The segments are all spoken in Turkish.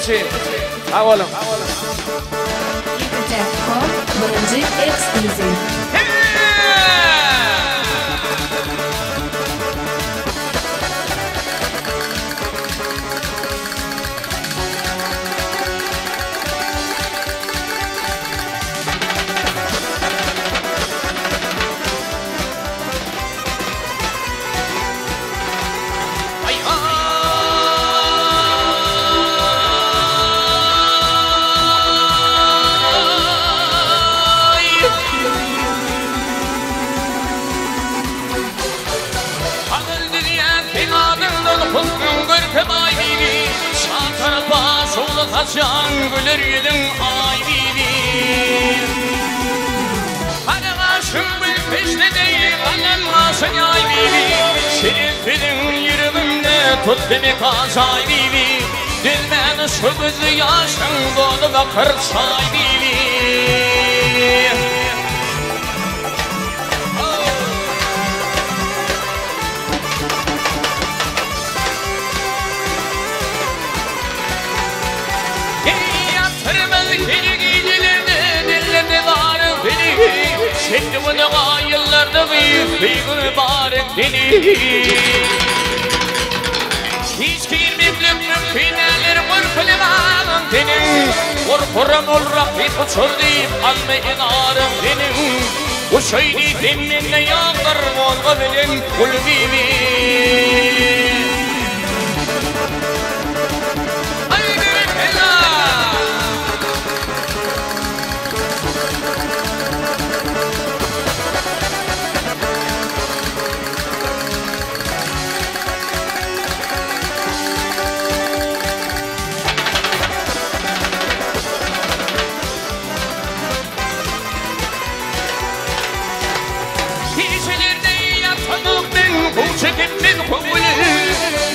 Geçin. Ha oğlum. Birinci ekskluziv. Kaçan gülür yüzün ay bilir. Hani aşkın bir peşte değil, annen aşkın ay bilir. Şerifinin yürümünde tut beni kaçay bilir. Dilmen şu gözü yaşın dolu ve kırçay bilir. Şimdi bunu ayıllarda bir mübarek deni. Hiç girmekle mümkünler vurfulmanın denin. Vurfuram olrak bir uçur deyip almayın ağrım denin. Bu şöyle deminle yağdır olga bilin kulbimi.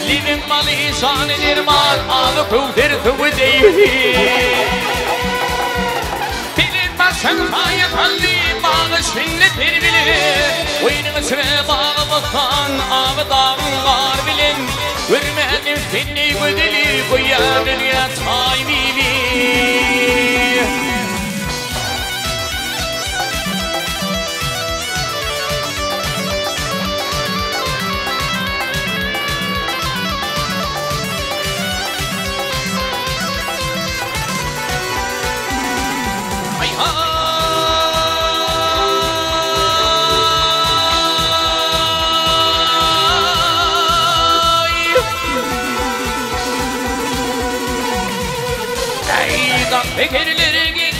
Living Mali San Irman, all the food there to a day. Filin başın hayat halli, bağlı şimdi bir bilir. Oyunun sıra bağlı bakan, ağı dağın var bilin. Görmedim seni güdeli, bu ya dünya tay bilir.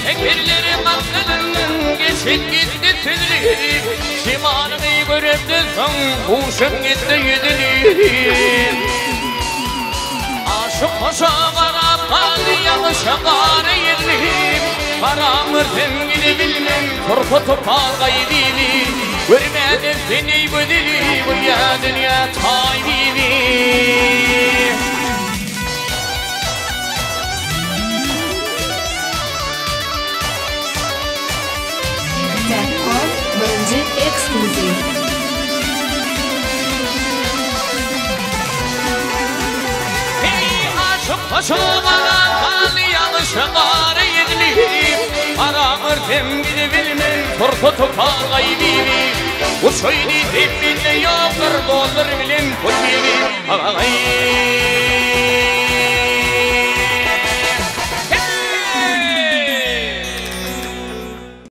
Tekerleri makalının geçin gitti tüdülü. Şimanımı görüp de son kuşum gitti yüdülü. Aşık koşa varaptan yanlışa var yerli. Karamırdım gidebilmem korku topal gaybili. Görmedim seni bu dili bu ya dünya taybili. Birinci ekskluziv. Hey aşık koşulmadan hali yanlışı var yedili. Aramırdım gidebilmem korku topal gaybili. Bu söylediğim bile yoktur doldur bilim kulbili.